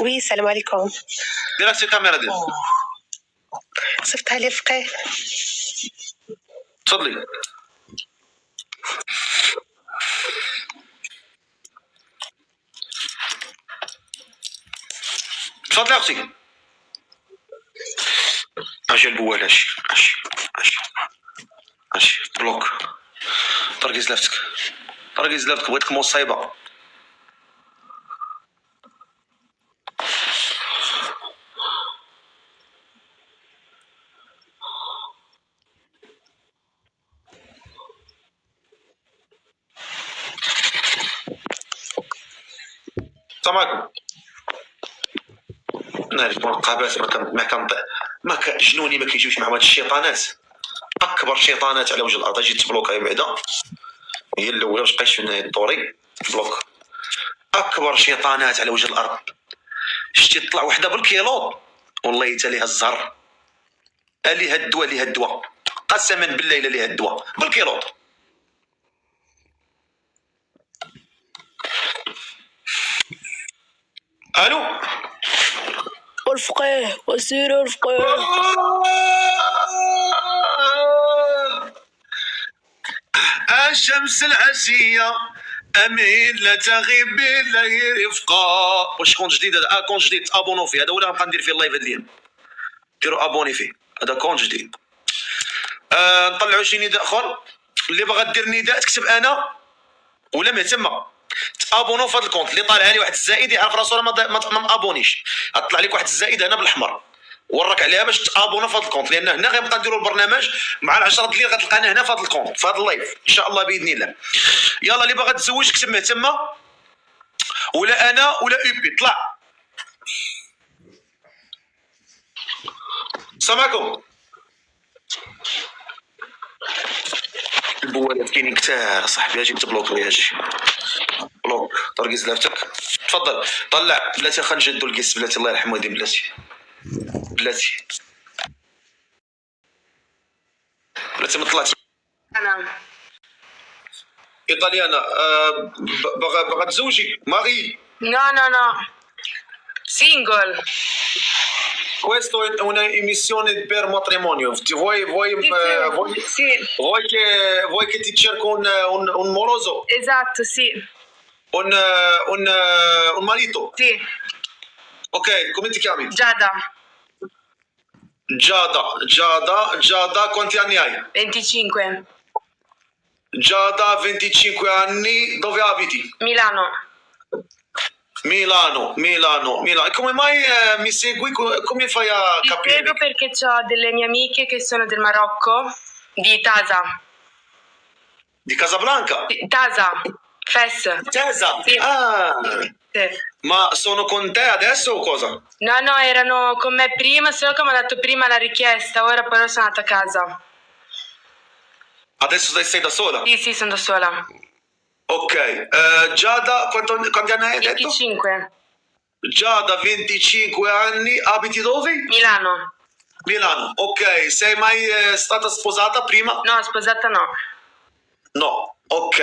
وي السلام عليكم. دير سي كاميرا ديالك صيفطها لي الفقيه. تفضلي. تفضلي اختي. اجي البوال اجي بلوك. طرقي زلفتك بغيتك مصيبه. سامعكم. نعرف منقبات ما جنوني ما كيجيوش مع هاد الشيطانات. اكبر شيطانات على وجه الارض اجي تبلوكا بعدا. هي الاولى واش بقيتش في الطوري بلوك. اكبر شيطانات على وجه الارض. شتي طلع وحده بالكيلو والله حتى ليها الزهر. ليها الدواء قسما بالله الا ليها الدواء بالكيلو. الو والفقيه وسير الفقيه. الشمس العشية امين لا تغيب بالليل رفقا. واش كونت جديد هذا؟ كونت جديد ابونو فيه هذا ولا نبقى ندير فيه اللايف هاد اليوم. ديروا ابوني فيه هذا كونت جديد. نطلعوا شي نداء اخر. اللي باغا دير نداء تكتب انا ولا مهتمه تابونو في هذا الكونت. اللي طالع لي واحد الزائد يعرف راسو ما مابونيش. غطلع لك واحد الزائد هنا بالاحمر ورك عليها باش تابونو في هذا الكونت لان هنا غنبقى نديروا البرنامج مع 10 الليل غتلقانا هنا في هذا الكونت في هذا اللايف ان شاء الله باذن الله. يلا اللي باغا تزوج كتب مهتمه ولا انا ولا اوبي. طلع سامعكم. البوالات كاينين كثار صاحبي. اجي تبلوك لي اجي بلوك. طرقي زلافتك تفضل. طلع بلاتي خا نجدو الكيس بلاتي الله يرحم والدي بلاتي ما طلعتش انا ايطاليانا. باغا تزوجي ماري؟ No, single. Questo è una emissione per matrimonio. Sì, Vuoi che ti cerco un moroso? esatto, sì. Un marito? Sì, Ok, come ti chiami? Giada, Giada, quanti anni hai? 25, Giada, 25 anni. Dove abiti? Milano. Milano. E come mai mi segui? Come fai a Ti capire? spiego perché ho delle mie amiche che sono del Marocco, di Tasa. Di Casablanca? Tasa, Fes. Tesa? Sì. Ah, Sì. ma sono con te adesso o cosa? No, erano con me prima, solo che mi ha dato prima la richiesta, ora però sono andata a casa. Adesso sei da sola? Sì, sono da sola. Ok, Giada, quanti anni hai detto? 25, Giada, 25 anni, abiti dove? Milano. Ok, sei mai stata sposata prima? No, sposata no. No, ok.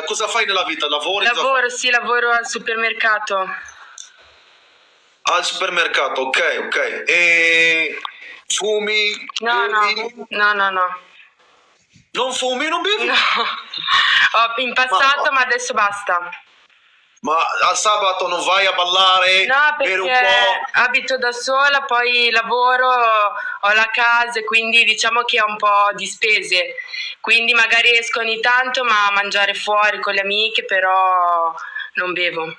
Cosa fai nella vita? Lavori? Lavoro al supermercato. Al supermercato, ok. E fumi? Bevi? No. Non fumi, non bevi? No, in passato, ma adesso basta. Ma al sabato non vai a ballare? No, Per un perché po'? abito da sola, poi lavoro, ho la casa, quindi diciamo che ho un po' di spese. Quindi magari esco ogni tanto, ma a mangiare fuori con le amiche, però non bevo.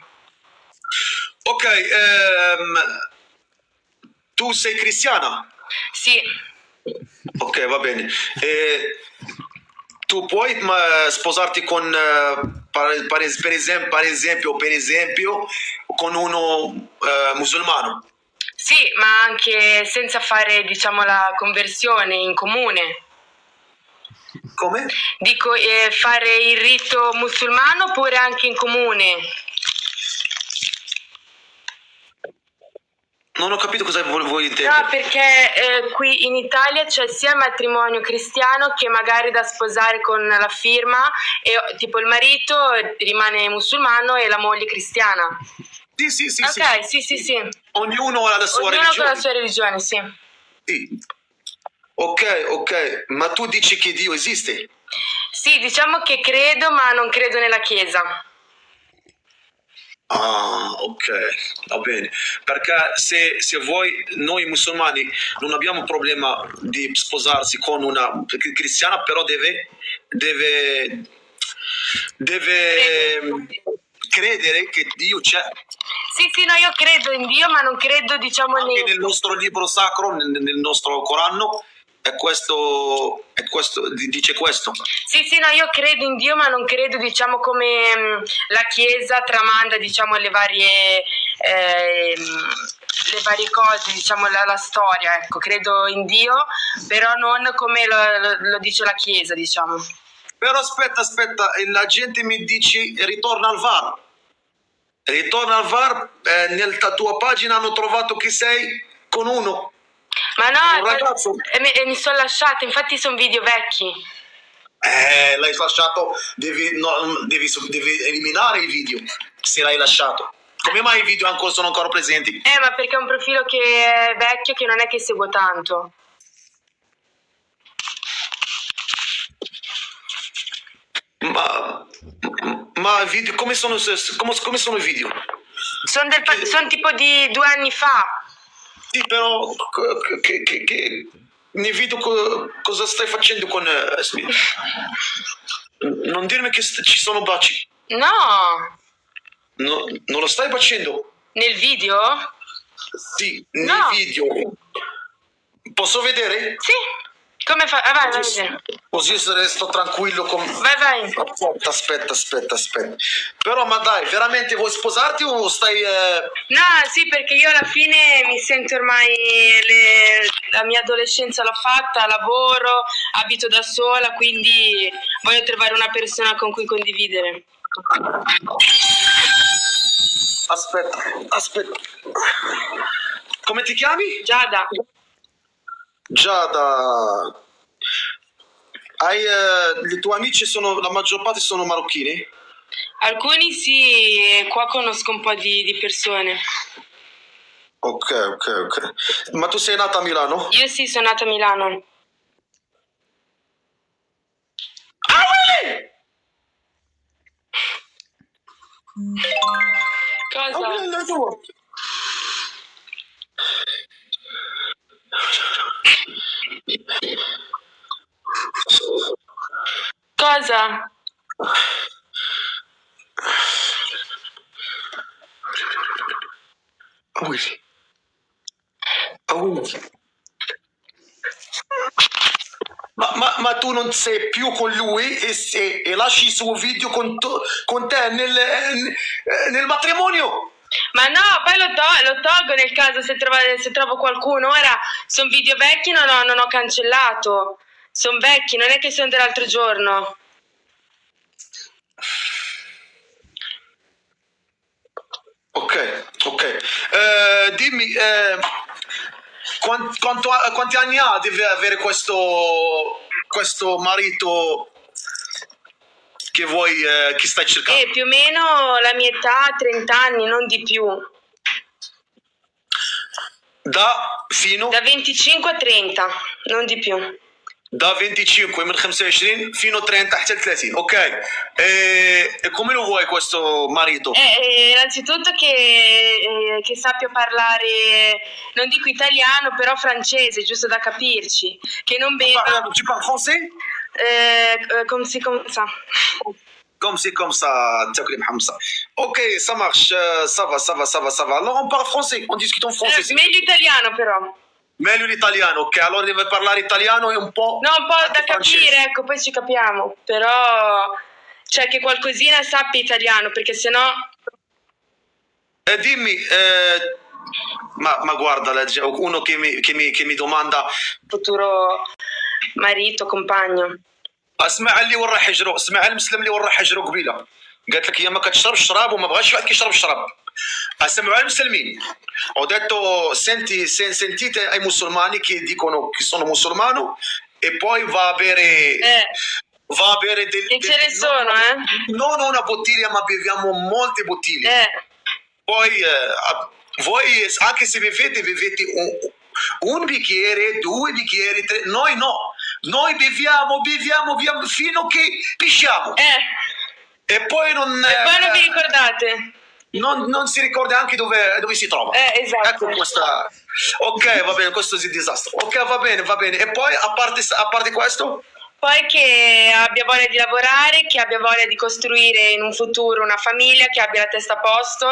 Ok, tu sei cristiana? Sì, Ok, va bene. Tu puoi sposarti con, per esempio, con uno musulmano? sì, ma anche senza fare, diciamo, la conversione in comune. Come? Dico, fare il rito musulmano oppure anche in comune? Non ho capito cosa vuoi intendere. No, perché qui in Italia c'è sia il matrimonio cristiano che magari da sposare con la firma e tipo il marito rimane musulmano e la moglie cristiana. Sì. Ok, sì. Ognuno ha la sua Ognuno con religione. la sua religione, sì. Sì. Ok, ma tu dici che Dio esiste? Sì, diciamo che credo, ma non credo nella Chiesa. Ah, ok, va bene. Perché se noi musulmani non abbiamo problema di sposarsi con una cristiana, però deve credere che Dio c'è. Sì, no, io credo in Dio, ma non credo, diciamo, Anche nel nostro libro sacro, nel nostro Corano, dice questo. Sì, no, io credo in Dio, ma non credo, diciamo, come la Chiesa tramanda, diciamo, le varie cose, diciamo, la storia, ecco. Credo in Dio, però non come lo dice la Chiesa, diciamo. Però aspetta, la gente mi dice ritorna al VAR. Nella tua pagina hanno trovato che sei con uno. Ma no, Un ragazzo. mi sono lasciata, infatti sono video vecchi. L'hai lasciato, devi eliminare il video se l'hai lasciato. Come mai i video sono ancora presenti? Ma perché è un profilo che è vecchio, che non è che seguo tanto. Ma video, come sono i video? Sono tipo di 2 anni fa. Sì, però nei video cosa stai facendo con Smith? Non dirmi che ci sono baci. No, Non lo stai facendo? nel video? Sì, nei No. video. Posso vedere? Sì. Come fa? Vai a vedere. Così resto tranquillo con... Vai. Aspetta. Però ma dai, veramente vuoi sposarti o stai... No, sì, perché io alla fine mi sento ormai la mia adolescenza l'ho fatta, lavoro, abito da sola, quindi voglio trovare una persona con cui condividere. Aspetta. Come ti chiami? Giada. Giada. I tuoi amici la maggior parte sono marocchini? Alcuni sì, e qua conosco un po' di persone. Ok. Ma tu sei nata a Milano? Io sì, sono nata a Milano. Ah, really? Cosa? Cosa? Ma tu non sei più con lui e lasci il suo video con te nel matrimonio? Ma no, poi lo tolgo nel caso se trovo qualcuno. Ora sono video vecchi, non ho cancellato. Sono vecchi, non è che sono dell'altro giorno. Ok. Dimmi, quanti anni ha deve avere questo marito che stai cercando? Più o meno la mia età, 30 anni, non di più. Da 25 a 30, non di più. Da 25 من 25 fino a 30 حتى 30. Ok. E come lo vuoi questo marito? Innanzitutto che sappia parlare, non dico italiano, però francese, giusto da capirci. Che non beva. Tu parles français? Come ça. Comme ça, تاكلي محمصة. Ok, ça marche, ça va. Alors on parle français, on discute en français. Meglio italiano però. Meglio l'italiano, ok? Allora deve parlare italiano e un po'... No, un po' da francese. capire, ecco, poi ci capiamo. Però, cioè che qualcosina sappia italiano, perché sennò... Dimmi, ma guarda, uno che mi domanda... Futuro marito, compagno. اسمع اللي وين راح يجرو، اسمع المسلم اللي وين راح يجرو قبيله، قالت لك هي ما كتشربش الشراب وما بغاش واحد كيشرب الشراب. اسمعوا المسلمين. Ho detto sentite ai musulmani che dicono che sono musulmano e poi va a bere va a bere E ce ne sono, non una bottiglia, ma beviamo molte bottiglie. Poi voi, anche se bevete un bicchiere, 2 bicchieri, 3, noi no. Noi beviamo fino a che pisciamo. E poi non vi ricordate. non si ricorda anche dove si trova. Esatto. Ecco questa. Ok, va bene, questo è il disastro. Ok, va bene. E poi, a parte questo? Poi che abbia voglia di lavorare, che abbia voglia di costruire in un futuro una famiglia, che abbia la testa a posto.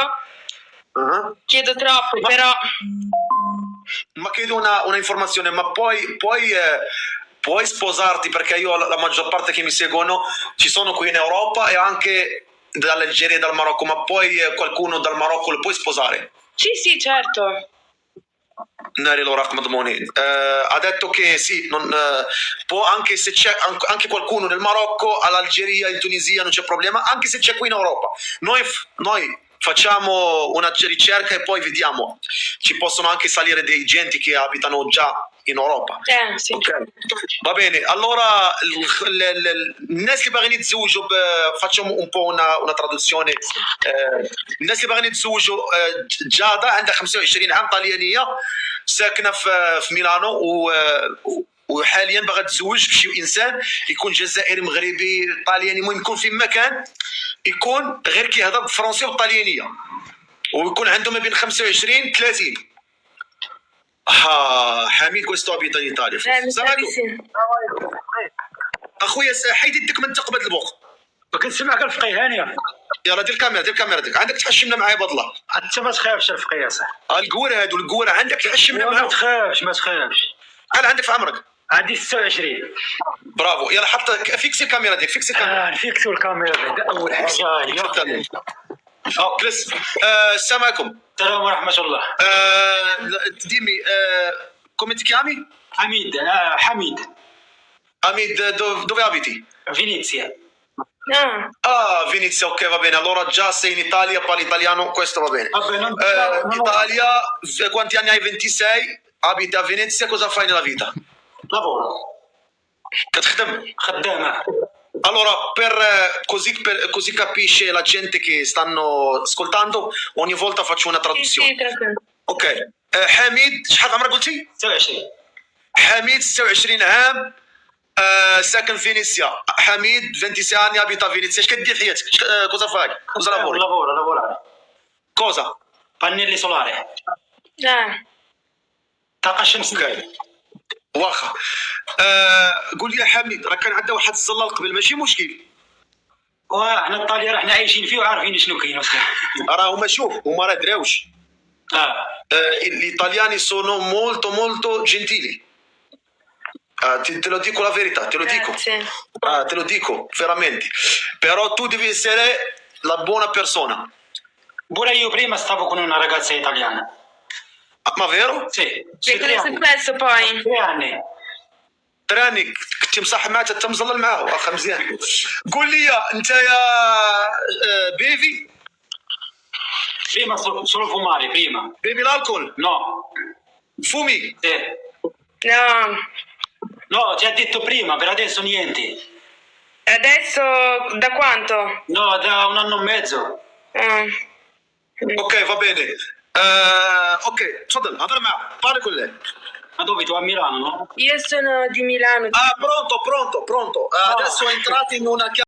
Chiedo troppo, però. Ma chiedo una informazione, ma puoi sposarti, perché io la maggior parte che mi seguono ci sono qui in Europa e anche dall'Algeria e dal Marocco, ma poi qualcuno dal Marocco lo puoi sposare? Sì, certo. Nari Lorak Madmoni ha detto che sì, può, anche se c'è anche qualcuno nel Marocco, all'Algeria, in Tunisia, non c'è problema, anche se c'è qui in Europa. Noi facciamo una ricerca e poi vediamo. Ci possono anche salire dei genti che abitano già in Europa. Sì. Okay. Va bene, allora الناس اللي باغيين يتزوجوا facciamo un po' una traduzione. الناس اللي باغيين يتزوجوا جاده عندها 25 عام، طليانيه، ساكنه في ميلانو وحاليا باغا تتزوج بشي انسان يكون جزائري مغربي طلياني، المهم يكون في مكان يكون غير كيهضر بالفرنسي والطليانيه، ويكون عنده ما بين 25 30. حميد questo abita in Italia. السلام عليكم اخويا، حيد يدك من تقبل البوق. كنسمعك الفقيه هانيه. يلا دير الكاميرا ديك عندك تحشمنا معايا بضله. انت ما تخافش الفقيه صح. القوره عندك تحشمنا معايا. ما تخافش شحال عندك في عمرك؟ عندي 26. برافو، يلا حط فيكسي الكاميرا ديك، فيكسي الكاميرا. فيكسو الكاميرا بعد اول حاجه. جلس. السلام عليكم. السلام ورحمه الله. ديمي come ti chiami? Hamid, dove abiti? Venezia. Venezia, ok, va bene. Allora già sei in Italia, parli italiano, questo va bene. Italia, quanti anni hai? 26, abiti a Venezia, cosa fai nella vita? Lavoro. خدامة. Allora, così capisce la gente che stanno ascoltando, ogni volta faccio una traduzione. Ok. حميد شحال عمرك قلتي؟ 26. حميد 26 عام، ساكن في فينيسيا. حميد 26 anni abita a Venezia. اش كدير في حياتك؟ cosa fai? Cosa lavori? lavoro. Cosa? Pannelli solari. طاقة شمسية. واخا. قول لي يا حميد، راه كان عندنا واحد الزلال قبل، ماشي مشكل. وحنا الطالية راحنا عايشين فيه وعارفين شنو كاين. راه هما راه دراوش. Gli italiani sono molto gentili. Te lo dico la verità, te lo dico veramente. Però tu devi essere la buona persona. Pure io prima stavo con una ragazza italiana. Ma vero? Sì. Che cosa è successo poi? 3 anni. 3 anni كنت مصاحب معها حتى مزلل معاه. واخا مزيان. قول لي انت يا بيفي. Prima solo fumare, prima. Bevi l'alcol? No. Fumi? Sì. No, ti ha detto prima, per adesso niente. Adesso da quanto? No, da 1 anno e mezzo. Ok, va bene. Ok, تفضل هضر معاه، parli con lei. Ma dove? Tu a Milano, no? Io sono di Milano. Pronto. Adesso è entrato in una